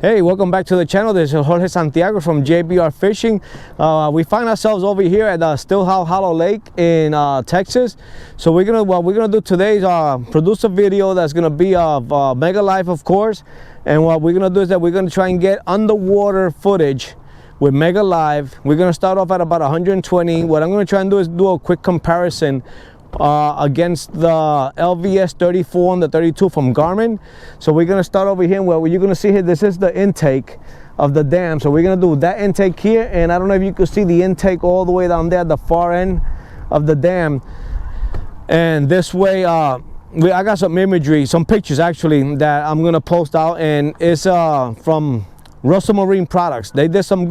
Hey, welcome back to the channel. This is Jorge Santiago from JBR Fishing. We find ourselves over here at Stillhouse Hollow Lake in Texas. So what we're gonna do today is produce a video that's gonna be of Mega Live, of course. And what we're gonna do is that we're gonna try and get underwater footage with Mega Live. We're gonna start off at about 120. What I'm gonna try and do is do a quick comparison against the LVS34 and the 32 from Garmin. So we're gonna start over here where you're gonna see here, this is the intake of the dam. So we're gonna do that intake here, and I don't know if you can see the intake all the way down there at the far end of the dam. And this way I got some imagery, some pictures actually, that I'm gonna post out, and it's from Russell Marine Products. They did some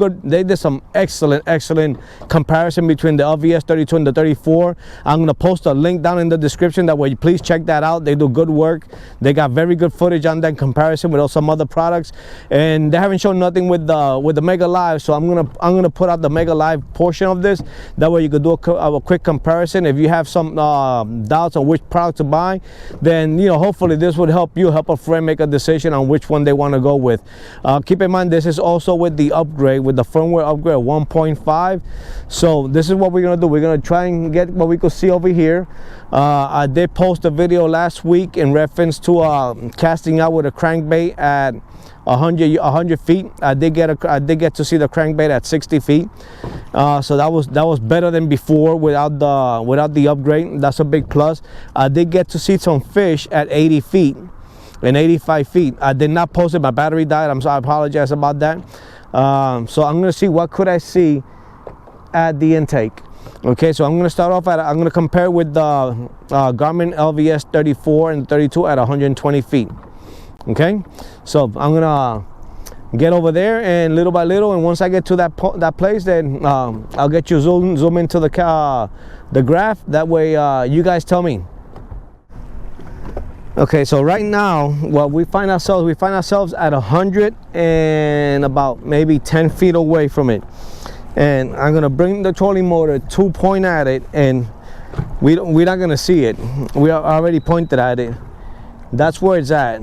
excellent comparison between the LVS32 and the 34. I'm gonna post a link down in the description, that way please check that out. They do good work. They got very good footage on that comparison with some other products, and they haven't shown nothing with the Mega Live. So I'm gonna put out the Mega Live portion of this. That way you could do a quick comparison. If you have some doubts on which product to buy, then hopefully this would help a friend make a decision on which one they want to go with. Keep in mind, this is also with the upgrade, with the firmware upgrade 1.5. So this is what we're gonna do. We're gonna try and get what we could see over here. I did post a video last week in reference to casting out with a crankbait at 100 feet. I did get to see the crankbait at 60 feet. So that was better than before without the upgrade. That's a big plus. I did get to see some fish at 80 feet. And 85 feet. I did not post it. My battery died. I apologize about that. So I'm gonna see what could I see at the intake. Okay, so I'm gonna start off I'm gonna compare with the Garmin LVS34 and 32 at 120 feet. Okay, so I'm gonna get over there, and little by little, and once I get to that place, then I'll get you zoom into the graph. That way you guys tell me. Okay, so right now, what we find ourselves at 100 and about maybe 10 feet away from it. And I'm gonna bring the trolling motor to point at it, and we're not gonna see it. We are already pointed at it. That's where it's at,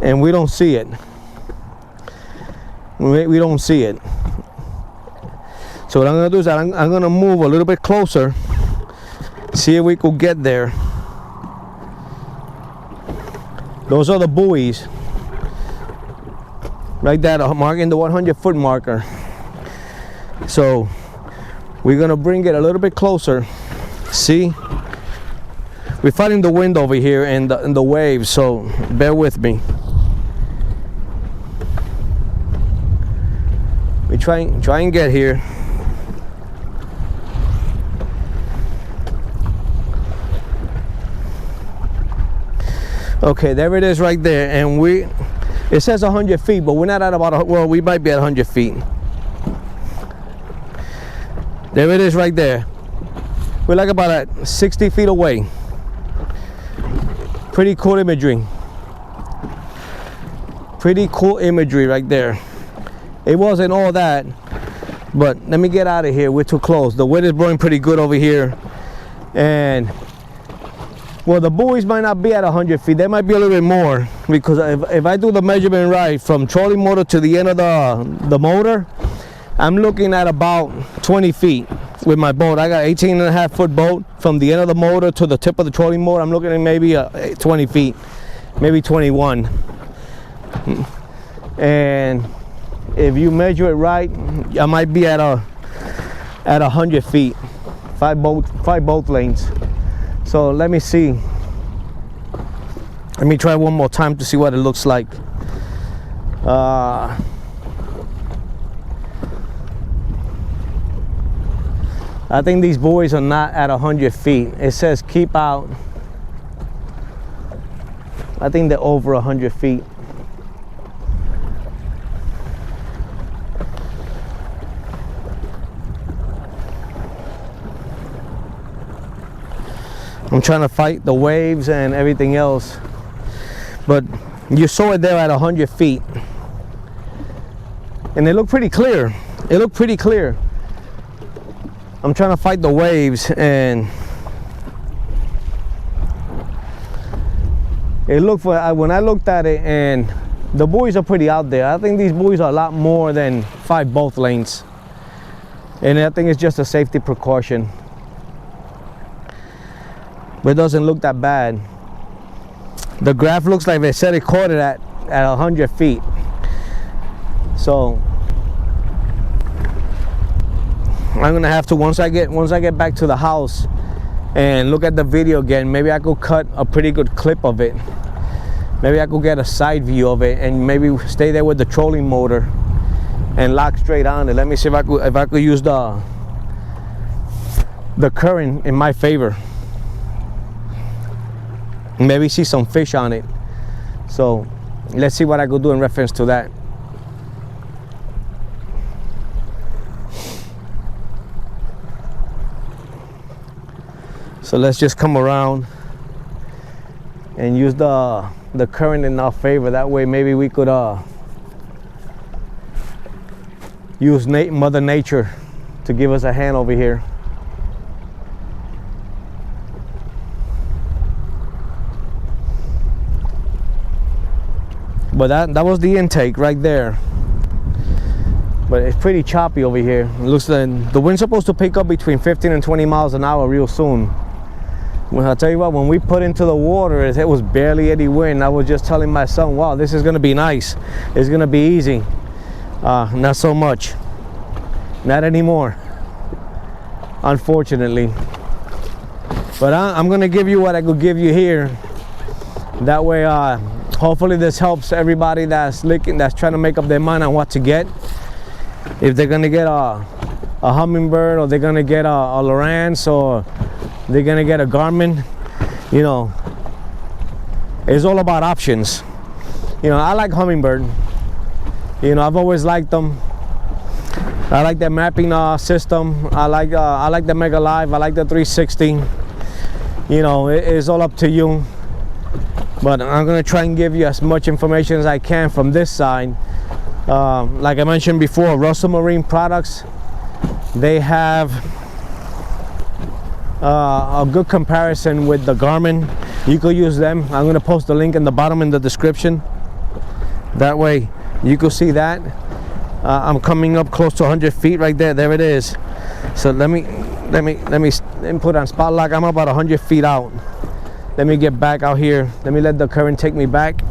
and we don't see it. We don't see it. So what I'm gonna do is that I'm gonna move a little bit closer, see if we could get there. Those are the buoys right there, marking the 100-foot marker. So we're gonna bring it a little bit closer. See, we're fighting the wind over here and the waves, so bear with me. We try and get here. Okay, there it is right there, and it says 100 feet, but we're not at about, well, we might be at 100 feet. There it is right there. We're like about at 60 feet away. Pretty cool imagery. Pretty cool imagery right there. It wasn't all that, but let me get out of here. We're too close. The wind is blowing pretty good over here, and well, the buoys might not be at 100 feet. They might be a little bit more, because if I do the measurement right, from trolling motor to the end of the motor, I'm looking at about 20 feet with my boat. I got 18.5-foot boat. From the end of the motor to the tip of the trolling motor, I'm looking at maybe 20 feet, maybe 21. And if you measure it right, I might be at 100 feet, five boat lanes. So let me see. Let me try one more time to see what it looks like. I think these buoys are not at 100 feet. It says keep out. I think they're over 100 feet. I'm trying to fight the waves and everything else, but you saw it there at 100 feet, and it looked pretty clear. It looked pretty clear. I'm trying to fight the waves, and it looked, when I looked at it, and the buoys are pretty out there. I think these buoys are a lot more than 5 both lanes, and I think it's just a safety precaution, but it doesn't look that bad. The graph looks like they said it caught it at 100 feet. So I'm gonna have to, once I get back to the house and look at the video again, maybe I could cut a pretty good clip of it. Maybe I could get a side view of it and maybe stay there with the trolling motor and lock straight on it. Let me see if I could use the current in my favor. Maybe see some fish on it. So let's see what I could do in reference to that. So let's just come around and use the current in our favor. That way maybe we could use Mother Nature to give us a hand over here. But that was the intake right there. But it's pretty choppy over here. It looks like the wind's supposed to pick up between 15 and 20 miles an hour real soon. Well, I'll tell you what, when we put into the water, it was barely any wind. I was just telling my son, wow, this is gonna be nice. It's gonna be easy. Not so much. Not anymore, unfortunately. But I'm gonna give you what I could give you here. That way, hopefully this helps everybody that's trying to make up their mind on what to get. If they're gonna get a Humminbird, or they're gonna get a Lowrance, or they're gonna get a Garmin, you know, it's all about options. You know, I like Humminbird. You know, I've always liked them. I like their mapping system. I like the Mega Live. I like the 360. You know, it's all up to you. But I'm gonna try and give you as much information as I can from this side. Like I mentioned before, Russell Marine Products, they have a good comparison with the Garmin. You could use them. I'm going to post the link in the bottom in the description. That way you could see that. I'm coming up close to 100 feet right there. There it is. So let me put on spot lock. I'm about 100 feet out. Let me get back out here. Let me let the current take me back.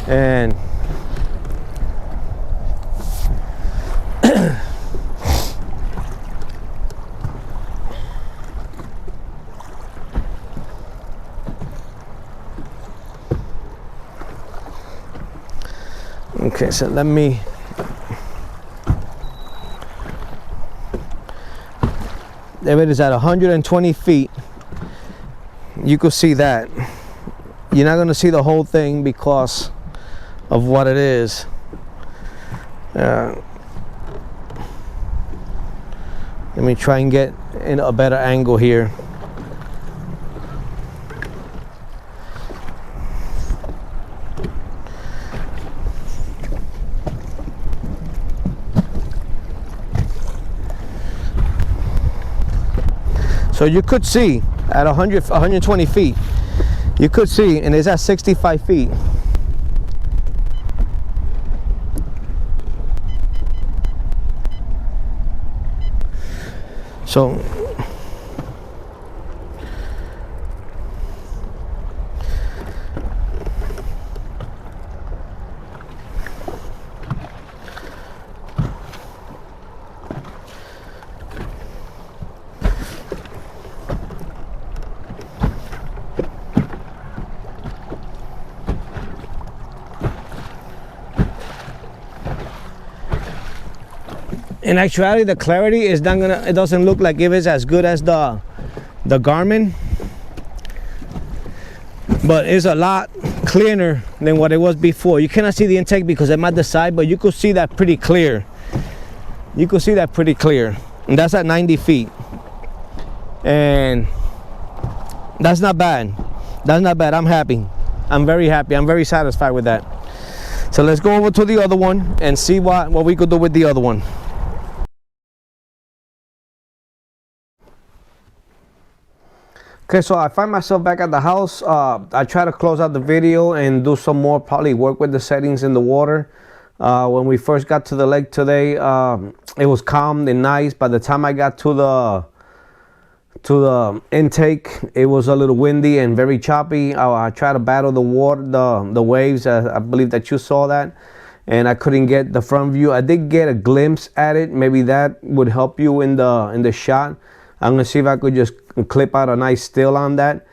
And okay, so let me there it is at 120 feet. You could see that. You're not going to see the whole thing because of what it is. Let me try and get in a better angle here. So you could see at 120 feet, you could see, and it's at 65 feet. So in actuality, the clarity is not gonna, it doesn't look like it is as good as the Garmin, but it's a lot clearer than what it was before. You cannot see the intake because I'm at the side, but you could see that pretty clear. You could see that pretty clear, and that's at 90 feet, and that's not bad. That's not bad. I'm happy. I'm very happy. I'm very satisfied with that. So let's go over to the other one and see what we could do with the other one. Okay, so I find myself back at the house. I try to close out the video and do some more, probably work with the settings in the water. When we first got to the lake today, it was calm and nice. By the time I got to the intake, it was a little windy and very choppy. I tried to battle the water, the waves. I believe that you saw that, and I couldn't get the front view. I did get a glimpse at it. Maybe that would help you in the shot. I'm gonna see if I could just clip out a nice still on that.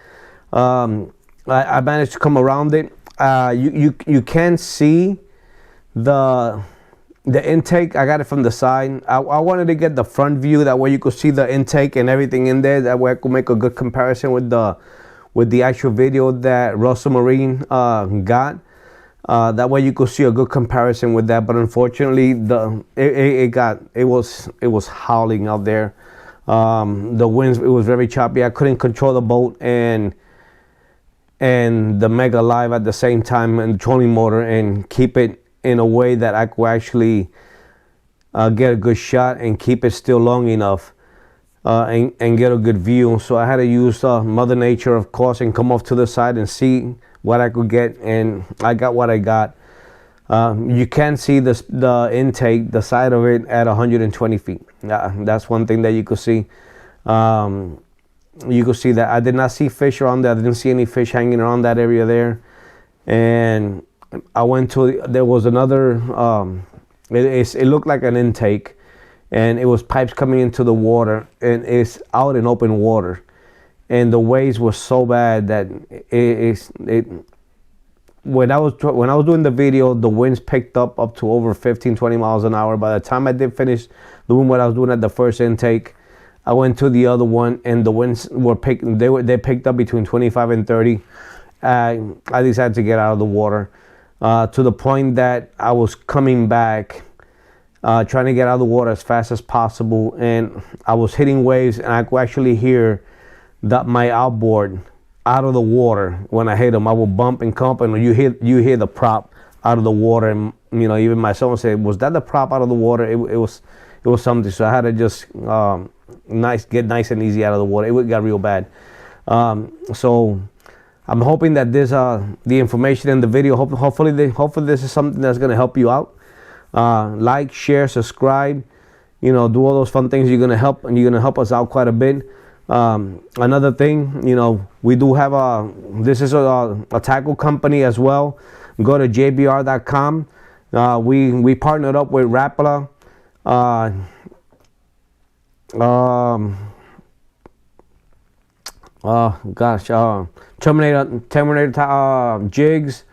I managed to come around it. You can see the intake. I got it from the side. I wanted to get the front view, that way you could see the intake and everything in there. That way I could make a good comparison with the actual video that Russell Marine got. That way you could see a good comparison with that. But unfortunately, it was howling out there. The winds, it was very choppy. I couldn't control the boat and the Mega Live at the same time, and the trolling motor, and keep it in a way that I could actually get a good shot and keep it still long enough and get a good view. So I had to use Mother Nature, of course, and come off to the side and see what I could get, and I got what I got. You can see the intake, the side of it, at 120 feet. That's one thing that you could see. You could see that I did not see fish around there. I didn't see any fish hanging around that area there. And I went to, there was another, it looked like an intake, and it was pipes coming into the water, and it's out in open water. And the waves were so bad that when I was doing the video, the winds picked up to over 15-20 miles an hour. By the time I did finish doing what I was doing at the first intake, I went to the other one, and the winds were they picked up between 25 and 30. I decided to get out of the water, to the point that I was coming back, trying to get out of the water as fast as possible, and I was hitting waves, and I could actually hear my outboard out of the water. When I hit them, I will bump and comp, and you hear the prop out of the water. And even my son said, "Was that the prop out of the water?" It was something. So I had to just get nice and easy out of the water. It got real bad. So I'm hoping that this the information in the video, hopefully this is something that's going to help you out. Like, share, subscribe, do all those fun things. You're going to help us out quite a bit. Another thing, we do have this is a tackle company as well. Go to jbr.com. We partnered up with Rapala. Terminator jigs,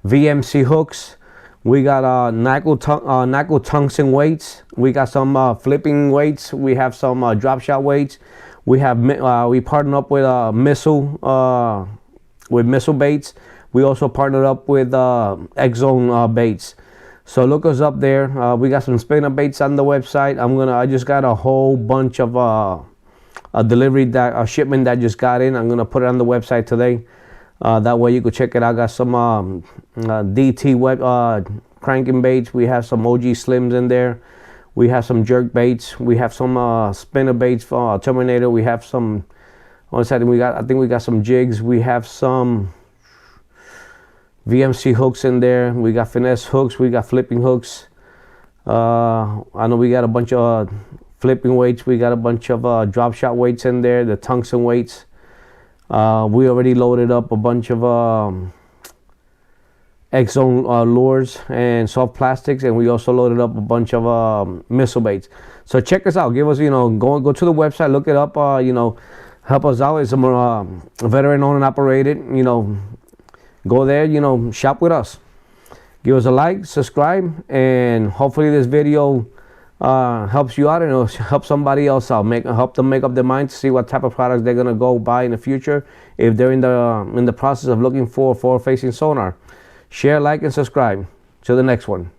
VMC hooks. We got knuckle tungsten weights. We got some flipping weights. We have some drop shot weights. We partnered up with missile baits. We also partnered up with X-Zone baits. So look us up there. We got some spinner baits on the website. I just got a whole bunch of a shipment that just got in. I'm gonna put it on the website today. That way you could check it out. Got some DT cranking baits. We have some OG Slims in there. We have some jerk baits. We have some spinner baits for Terminator. We have some. I think we got some jigs. We have some VMC hooks in there. We got finesse hooks. We got flipping hooks. I know we got a bunch of flipping weights. We got a bunch of drop shot weights in there. The tungsten weights. We already loaded up a bunch of X-Zone lures and soft plastics, and we also loaded up a bunch of missile baits. So check us out. Give us, go to the website, look it up. Help us out. It's a veteran owned and operated. Go there. Shop with us. Give us a like, subscribe, and hopefully this video helps you out, and it'll help somebody else out. Help them make up their mind to see what type of products they're gonna go buy in the future if they're in the process of looking for forward-facing sonar. Share, like, and subscribe. To the next one.